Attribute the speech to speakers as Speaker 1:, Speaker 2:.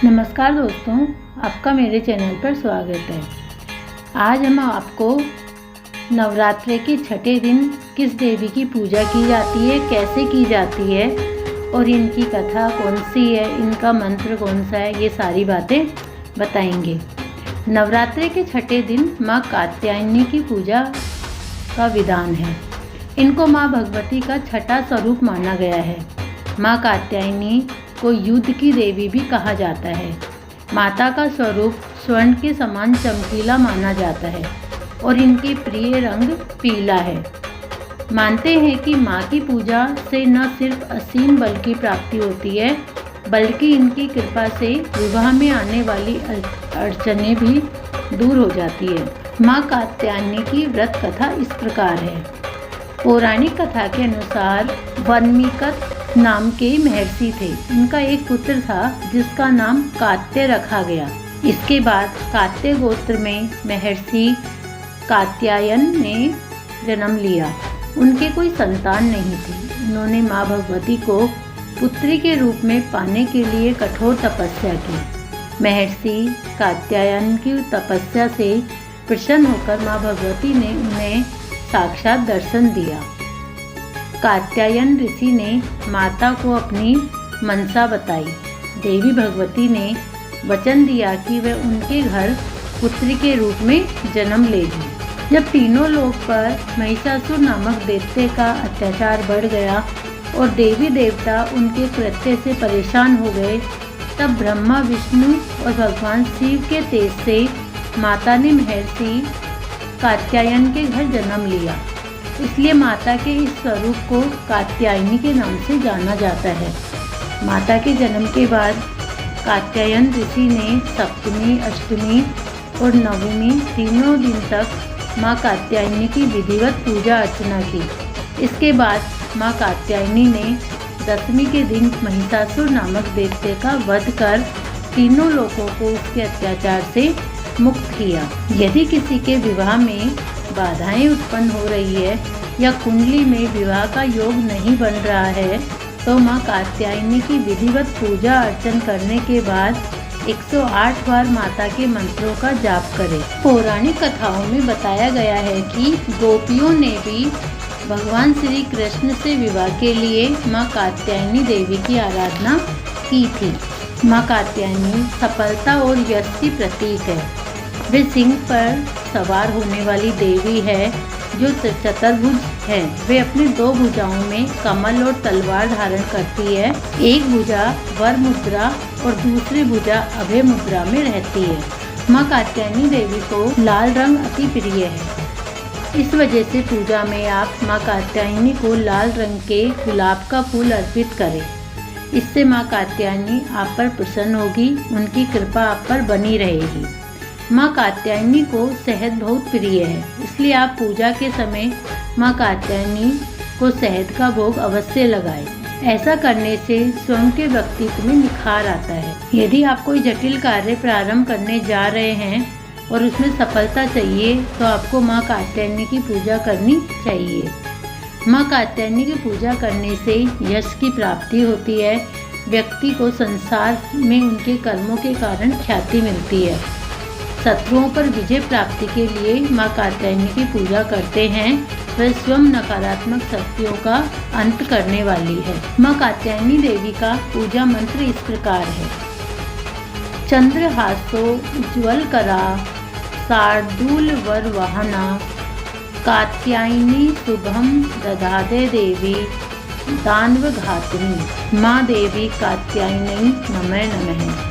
Speaker 1: नमस्कार दोस्तों, आपका मेरे चैनल पर स्वागत है। आज हम आपको नवरात्रि के छठे दिन किस देवी की पूजा की जाती है, कैसे की जाती है और इनकी कथा कौन सी है, इनका मंत्र कौन सा है, ये सारी बातें बताएंगे। नवरात्रि के छठे दिन माँ कात्यायनी की पूजा का विधान है। इनको माँ भगवती का छठा स्वरूप माना गया है। माँ कात्यायनी को युद्ध की देवी भी कहा जाता है। माता का स्वरूप स्वर्ण के समान चमकीला माना जाता है और इनके प्रिय रंग पीला है। मानते हैं कि माँ की पूजा से न सिर्फ असीम बल की प्राप्ति होती है, बल्कि इनकी कृपा से विवाह में आने वाली अड़चनें भी दूर हो जाती है। माँ कात्यायनी की व्रत कथा इस प्रकार है। पौराणिक कथा के अनुसार वन्मीकत नाम के महर्षि थे। उनका एक पुत्र था जिसका नाम कात्य रखा गया। इसके बाद कात्य गोत्र में महर्षि कात्यायन ने जन्म लिया। उनके कोई संतान नहीं थी। उन्होंने माँ भगवती को पुत्री के रूप में पाने के लिए कठोर तपस्या की। महर्षि कात्यायन की तपस्या से प्रसन्न होकर माँ भगवती ने उन्हें साक्षात दर्शन दिया। कात्यायन ऋषि ने माता को अपनी मनसा बताई। देवी भगवती ने वचन दिया कि वह उनके घर पुत्री के रूप में जन्म लेगी। जब तीनों लोक पर महिषासुर नामक दैत्य का अत्याचार बढ़ गया और देवी देवता उनके कृत्य से परेशान हो गए, तब ब्रह्मा, विष्णु और भगवान शिव के तेज से माता ने महर्षि कात्यायन के घर जन्म लिया। इसलिए माता के इस स्वरूप को कात्यायनी के नाम से जाना जाता है। माता के जन्म के बाद कात्यायन ऋषि ने सप्तमी, अष्टमी और नवमी तीनों दिन तक माँ कात्यायनी की विधिवत पूजा अर्चना की। इसके बाद माँ कात्यायनी ने दशमी के दिन महिषासुर नामक दैत्य का वध कर तीनों लोगों को उसके अत्याचार से मुक्त किया। यदि किसी के विवाह में बाधाएं उत्पन्न हो रही है या कुंडली में विवाह का योग नहीं बन रहा है, तो माँ कात्यायनी की विधिवत पूजा अर्चन करने के बाद 108 बार माता के मंत्रों का जाप करें। पौराणिक कथाओं में बताया गया है कि गोपियों ने भी भगवान श्री कृष्ण से विवाह के लिए माँ कात्यायनी देवी की आराधना की थी। माँ कात्यायनी सफलता और यश की प्रतीक है। वे सिंह पर सवार होने वाली देवी है जो चतुर्भुज है। वे अपनी दो भुजाओं में कमल और तलवार धारण करती है। एक भुजा वर मुद्रा और दूसरी भुजा अभय मुद्रा में रहती है। माँ कात्यायनी देवी को लाल रंग अति प्रिय है। इस वजह से पूजा में आप माँ कात्यायनी को लाल रंग के गुलाब का फूल अर्पित करें। इससे माँ कात्यायनी आप पर प्रसन्न होगी, उनकी कृपा आप पर बनी रहेगी। माँ कात्यायनी को शहद बहुत प्रिय है, इसलिए आप पूजा के समय माँ कात्यायनी को शहद का भोग अवश्य लगाएं। ऐसा करने से स्वयं के व्यक्तित्व में निखार आता है। यदि आप कोई जटिल कार्य प्रारंभ करने जा रहे हैं और उसमें सफलता चाहिए, तो आपको माँ कात्यायनी की पूजा करनी चाहिए। माँ कात्यायनी की पूजा करने से यश की प्राप्ति होती है। व्यक्ति को संसार में उनके कर्मों के कारण ख्याति मिलती है। शत्रुओं पर विजय प्राप्ति के लिए माँ कात्यायनी की पूजा करते हैं। वह स्वयं नकारात्मक शक्तियों का अंत करने वाली है। माँ कात्यायनी देवी का पूजा मंत्र इस प्रकार है। चंद्रहासो उज्ज्वल करा, शार्दूल वर वाहना, कात्यायनी शुभम दधादे देवी, दानव घातिनी। माँ देवी कात्यायनी नमः नमः।